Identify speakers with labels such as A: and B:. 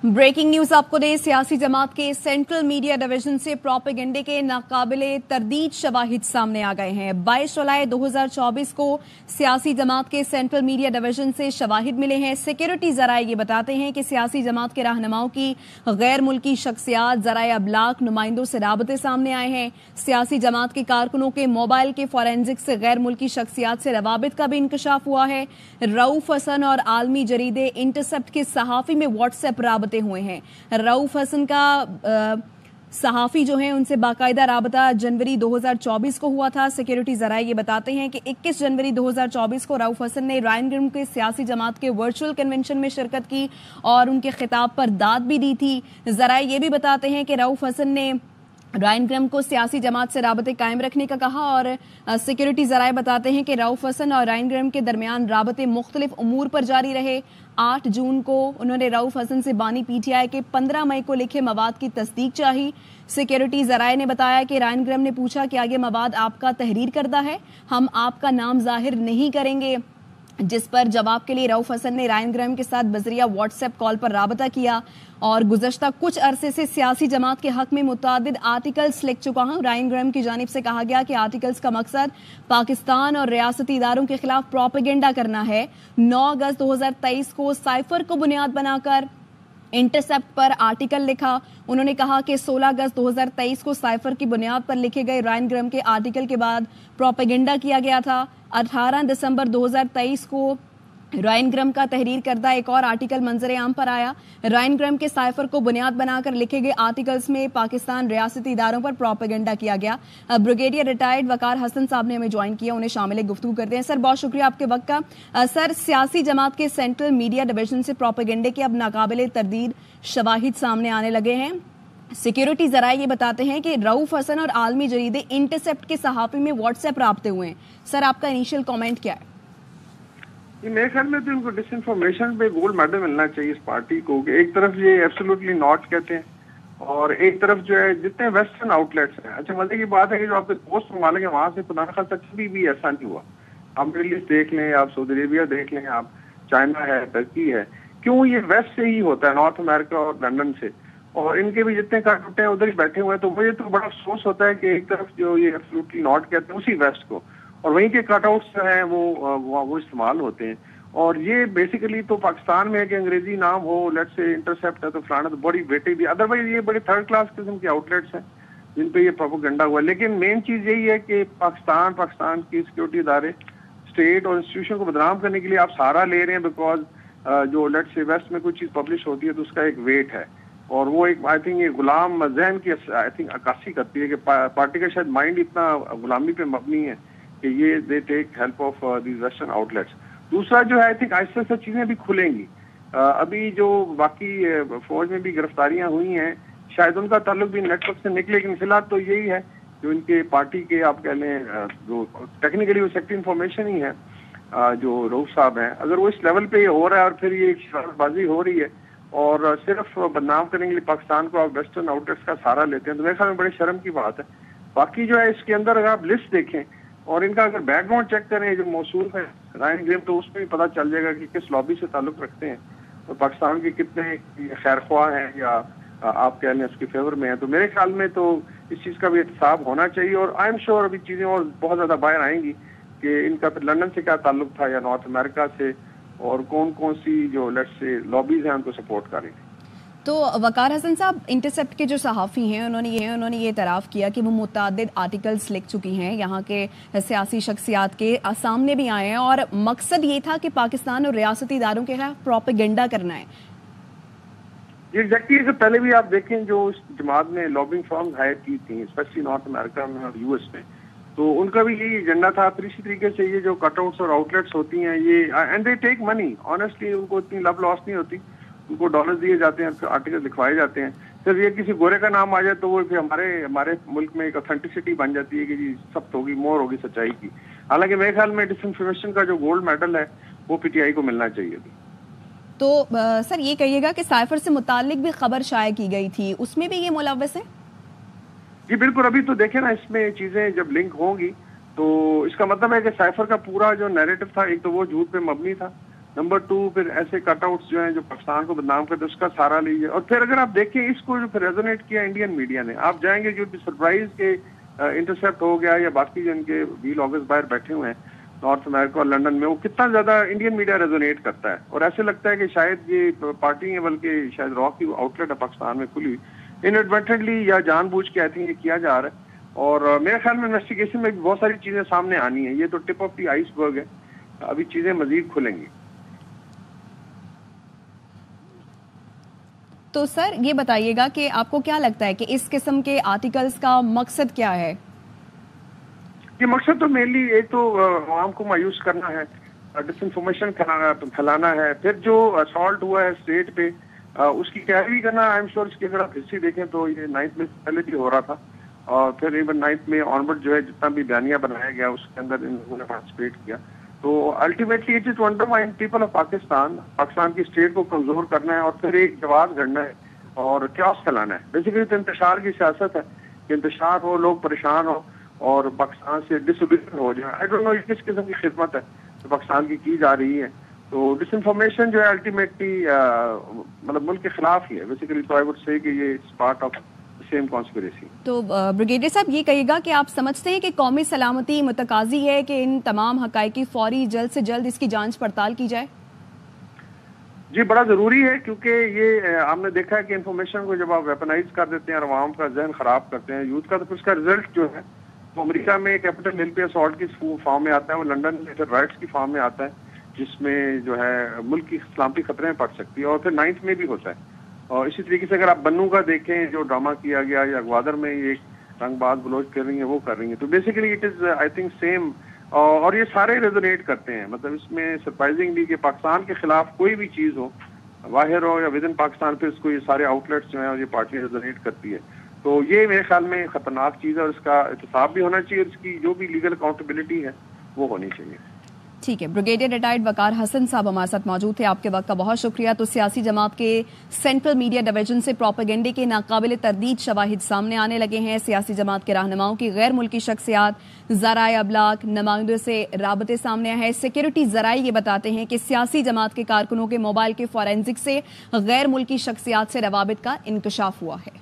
A: Breaking news आपको दे, सियासी जमात के सेंट्रल मीडिया डिवीजन से प्रोपेगेंडे के नाकाबिले तरदीद शवाहिद सामने आ गए हैं। 22 जुलाई 2024 को सियासी जमात के सेंट्रल मीडिया डिवीजन से शवाहिद मिले हैं। सिक्योरिटी जराये ये बताते हैं कि सियासी जमात के रहनुमाओं की गैर मुल्की शख्सियात जराये अबलाग नुमाइंदों से राबते सामने आए हैं। सियासी जमात के कारकुनों के मोबाइल के फॉरेंसिक से गैर मुल्की शख्सियात से रवाबित का भी इंकशाफ हुआ है। रऊफ हसन और आलमी जरीदे इंटरसेप्ट के सहाफी में व्हाट्सएप राबते हुए हैं। रऊफ हसन का सहाफी जो है उनसे बाकायदा राबता जनवरी 2024 को हुआ था। सिक्योरिटी जराये ये बताते हैं कि 21 जनवरी 2024 को रऊफ हसन ने रायन ग्रम के सियासी जमात के वर्चुअल कन्वेंशन में शिरकत की और उनके खिताब पर दाद भी दी थी। जराये ये भी बताते हैं कि रऊफ हसन ने रायन ग्रम को सियासी जमात से राबते कायम रखने का कहा और सिक्योरिटी जराये बताते हैं कि रऊफ हसन और रायन ग्रम के दरमियान राबते मुख्तलिफ उमूर पर जारी रहे। 8 जून को उन्होंने रऊफ हसन से बानी पीटीआई के 15 मई को लिखे मवाद की तस्दीक चाही। सिक्योरिटी जराये ने बताया कि रायन ग्रम ने पूछा कि आगे मवाद आपका तहरीर करदा है, हम आपका नाम जाहिर नहीं करेंगे, जिस पर जवाब के लिए रऊफ हसन ने रायन ग्रम के साथ बजरिया व्हाट्सएप कॉल पर राबता किया और गुज़श्ता कुछ अरसे से सियासी जमात के हक में मुतादिद आर्टिकल्स लिख चुका हूं। रायन ग्रम की जानिब से कहा गया कि आर्टिकल्स का मकसद पाकिस्तान और रियासती इदारों के खिलाफ प्रोपेगेंडा करना है। 9 अगस्त 2023 को साइफर को बुनियाद बनाकर इंटरसेप्ट पर आर्टिकल लिखा। उन्होंने कहा कि 16 अगस्त 2023 को साइफर की बुनियाद पर लिखे गए रायन ग्रम के आर्टिकल के बाद प्रोपेगेंडा किया गया था। 18 दिसंबर 2023 को रायन ग्रम का तहरीर करदा एक और आर्टिकल मंजर आम पर आया। रायन ग्रम के साइफर को बुनियाद बनाकर लिखे गए आर्टिकल्स में पाकिस्तान रियासती इदारों पर प्रोपेगेंडा किया गया। ब्रिगेडियर रिटायर्ड वकार हसन साहब ने हमें ज्वाइन किया, उन्हें शामिल गुफ्तगू करते हैं। सर, बहुत शुक्रिया आपके वक्त का। सर, सियासी जमात के सेंट्रल मीडिया डिवीजन से प्रोपेगेंडे के अब नाकाबिले तरदीद शवाहिद सामने आने लगे हैं। सिक्योरिटी जराये ये बताते हैं कि रऊफ हसन और आलमी जरीदे इंटरसेप्ट के सहाफी में व्हाट्सएप राबते हुए हैं। सर, आपका इनिशियल कमेंट क्या है?
B: मेरे ख्याल में तो इनको डिसइंफॉर्मेशन पे गोल्ड मेडल मिलना चाहिए इस पार्टी को कि एक तरफ ये एब्सोल्युटली नॉट कहते हैं और एक तरफ जो है जितने वेस्टर्न आउटलेट्स हैं। अच्छा, मजे की बात है कि जो आपके दोस्त ममालिक है वहां से खुदा न खास्ता कभी भी ऐसा नहीं हुआ। आप मिडिल ईस्ट देख लें, आप सऊदी अरेबिया देख लें, आप चाइना है, टर्की है, क्यों ये वेस्ट से ही होता है, नॉर्थ अमेरिका और लंदन से, और इनके भी जितने कट उठे हैं उधर ही बैठे हुए हैं। तो मुझे तो बड़ा अफसोस होता है कि एक तरफ जो ये एब्सोल्युटली नॉट कहते हैं उसी वेस्ट को, और वहीं के कटआउट्स जो हैं वो इस्तेमाल होते हैं। और ये बेसिकली तो पाकिस्तान में है कि अंग्रेजी नाम हो, लेट्स से इंटरसेप्ट है तो फलाना, तो बड़ी बेटे भी, अदरवाइज ये बड़े थर्ड क्लास किस्म के आउटलेट्स हैं जिन पे ये प्रोपेगेंडा हुआ है। लेकिन मेन चीज यही है कि पाकिस्तान की सिक्योरिटी इदारे, स्टेट और इंस्टीट्यूशन को बदनाम करने के लिए आप सहारा ले रहे हैं, बिकॉज जो लेट्स से वेस्ट में कोई चीज पब्लिश होती है तो उसका एक वेट है, और वो एक आई थिंक ये गुलाम जहन की आई थिंक अक्कासी करती है कि पार्टी का शायद माइंड इतना गुलामी पे मबनी है कि ये they take help of these western outlets. दूसरा जो है आई थिंक आहिस्ता आहिस्ता चीजें भी खुलेंगी। अभी जो बाकी फौज में भी गिरफ्तारियां हुई हैं, शायद उनका ताल्लुक भी नेटवर्क से निकले, लेकिन फिलहाल तो यही है जो इनके पार्टी के आप कह लें जो टेक्निकली वो सेक्रेटरी इंफॉर्मेशन ही है जो रऊफ साहब हैं, अगर वो इस लेवल पे ये हो रहा है और फिर ये शरारतबाजी हो रही है और सिर्फ बदनाम करने के लिए पाकिस्तान को आप वेस्टर्न आउटलेट्स का सहारा लेते हैं, तो मेरे ख्याल में बड़े शर्म की बात है। बाकी जो है इसके अंदर अगर आप लिस्ट देखें और इनका अगर बैकग्राउंड चेक करें जो मौसूल है रायन ग्रम, तो उसमें भी पता चल जाएगा कि किस लॉबी से ताल्लुक रखते हैं और पाकिस्तान के कितने खैरख्वाह हैं या आप कह लें उसके फेवर में है। तो मेरे ख्याल में तो इस चीज का भी एहतसाब होना चाहिए, और आई एम श्योर अभी चीजें और बहुत ज्यादा बाहर आएंगी कि इनका फिर लंदन से क्या ताल्लुक था या नॉर्थ अमेरिका से, और कौन कौन सी जो लेट्स से लॉबीज हैं उनको सपोर्ट कर रही थी।
A: तो वकार हसन साहब, इंटरसेप्ट के जो सहाफ़ी हैं उन्होंने ये इतराफ़ किया कि वो मुतअद्दिद आर्टिकल्स लिख चुकी हैं, यहाँ के सियासी शख्सियात के सामने भी आए हैं, और मकसद ये था कि पाकिस्तान और रियासती इदारों के खिलाफ प्रोपेगेंडा करना है।
B: एग्जैक्टली, इससे पहले भी आप देखें जो इस जमात ने लॉबिंग फर्म्स हायर की थी स्पेशली नॉर्थ अमेरिका में और यूएस में, तो उनका भी यही एजेंडा था। फिर इसी तरीके से ये जो कटआउट्स और आउटलेट्स होती हैं ये and they take money, honestly उनको इतनी लब लॉस नहीं होती, उनको डॉलर दिए जाते हैं, फिर आर्टिकल लिखवाए जाते हैं। सिर्फ ये किसी गोरे का नाम आ जाए तो वो फिर हमारे मुल्क में एक ऑथेंटिसिटी बन जाती है कि जी सब होगी, मोर होगी सच्चाई की। हालांकि मेरे ख्याल में डिसइंफॉर्मेशन का जो गोल्ड मेडल है वो पीटीआई को मिलना चाहिए।
A: तो सर, ये कहिएगा कि साइफर से मुतालिक भी खबर शाया की गई थी, उसमें भी ये मुलव्वस है?
B: जी बिल्कुल, अभी तो देखें ना, इसमें चीजें जब लिंक होंगी तो इसका मतलब है कि साइफर का पूरा जो नैरेटिव था, एक तो वो झूठ पे मबनी था, نمبر 2 پھر ایسے کٹ آؤٹس جو ہیں جو پاکستان کو بدنام کرتے اس کا سہارا لیجیے. اور پھر اگر آپ دیکھیں اس کو جو پھر ریزونیٹ کیا انڈین میڈیا نے, آپ جائیں گے جو بھی سرپرائز کے انٹرسیپٹ ہو گیا یا باقی جو ان کے وی لاگرز باہر بیٹھے ہوئے ہیں نارتھ امریکہ اور لنڈن میں, وہ کتنا زیادہ انڈین میڈیا ریزونیٹ کرتا ہے. اور ایسے لگتا ہے کہ شاید یہ پارٹی ہے بلکہ شاید را کی آؤٹ لیٹ ہے پاکستان میں کھلی, انیڈورٹنٹلی یا جان بوجھ کے آئی تھنک یہ کیا جا رہا ہے. اور میرے خیال میں انویسٹیگیشن میں بھی بہت ساری چیزیں سامنے آنی ہیں. یہ تو ٹپ آف دی آئس برگ ہے, ابھی چیزیں مزید کھلیں گی.
A: تو سر یہ بتائیے گا کہ آپ کو کیا لگتا ہے کہ اس قسم کے آرٹیکلز کا مقصد کیا ہے؟
B: یہ مقصد تو مینلی ایک تو عوام کو مایوس کرنا ہے, ڈس انفارمیشن پھیلانا ہے. پھر جو اسالٹ ہوا ہے اسٹیٹ پہ اس کی کیئر کرنا. آئی ایم شیور اس کی اگر آپ ہسٹری دیکھیں تو یہ 9th میں پہلے بھی ہو رہا تھا, اور پھر ایون 9th میں آنورڈ جو ہے جتنا بھی بیانیہ بنایا گیا اس کے اندر انہوں نے پارٹیسپیٹ کیا. تو ultimately it is to undermine people of Pakistan کی اسٹیٹ کو کمزور کرنا ہے اور پھر ایک جواز گھڑنا ہے اور کیوس پھیلانا ہے. بیسیکلی تو انتشار کی سیاست ہے کہ انتشار ہو, لوگ پریشان ہو اور پاکستان سے ڈس اوبیڈینٹ ہو جائے. آئی ڈونٹ نو کس قسم کی خدمت ہے جو پاکستان کی جا رہی ہے. تو ڈس انفارمیشن جو ہے الٹیمیٹلی مطلب ملک کے خلاف ہی ہے بیسیکلی. تو آئی وڈ سے کہ یہ it's part of same conspiracy.
A: تو بریگیڈیئر صاحب یہ کہیے گا کہ آپ سمجھتے ہیں کہ قومی سلامتی متقاضی ہے کہ ان تمام حقائق کی فوری جلد سے جلد اس کی جانچ پڑتال کی جائے؟
B: جی بڑا ضروری ہے, کیونکہ یہ ہم نے دیکھا ہے کہ انفارمیشن کو جب آپ ویپنائز کر دیتے ہیں اور عوام کا ذہن خراب کرتے ہیں یوتھ کا, تو پھر اس کا رزلٹ جو ہے وہ امریکہ میں کیپٹل ہل پہ اسالٹ کی فارم میں آتا ہے, وہ لنڈن میں پھر رائٹس کی فارم میں آتا ہے جس میں جو ہے ملک کی سلامتی خطرے میں پڑ سکتی ہے, اور پھر 9th میں بھی ہوتا ہے. اور اسی طریقے سے اگر آپ بنو کا دیکھیں جو ڈرامہ کیا گیا یا گوادر میں یہ رنگ باز بلوچ کر رہی ہیں وہ کر رہی ہیں, تو basically it is I think same. اور یہ سارے ریزونیٹ کرتے ہیں, مطلب اس میں سرپرائزنگلی کہ پاکستان کے خلاف کوئی بھی چیز ہو باہر ہو یا ود ان پاکستان, پھر اس کو یہ سارے آؤٹ لیٹس جو ہیں اور یہ پارٹی ریزونیٹ کرتی ہے. تو یہ میرے خیال میں خطرناک چیز ہے اور اس کا احتساب بھی ہونا چاہیے, اس کی جو بھی لیگل اکاؤنٹیبلٹی ہے وہ ہونی چاہیے.
A: ٹھیک ہے, بریگیڈیئر ریٹائرڈ وقار حسن صاحب ہمارے ساتھ موجود تھے. آپ کے وقت کا بہت شکریہ. تو سیاسی جماعت کے سینٹرل میڈیا ڈویژن سے پروپیگنڈے کے ناقابل تردید شواہد سامنے آنے لگے ہیں. سیاسی جماعت کے رہنماؤں کی غیر ملکی شخصیات, ذرائع ابلاغ, نمائندوں سے رابطے سامنے آئے ہیں. سیکیورٹی ذرائع یہ بتاتے ہیں کہ سیاسی جماعت کے کارکنوں کے موبائل کے فورینزک سے غیر ملکی شخصیات سے روابط کا انکشاف ہوا ہے.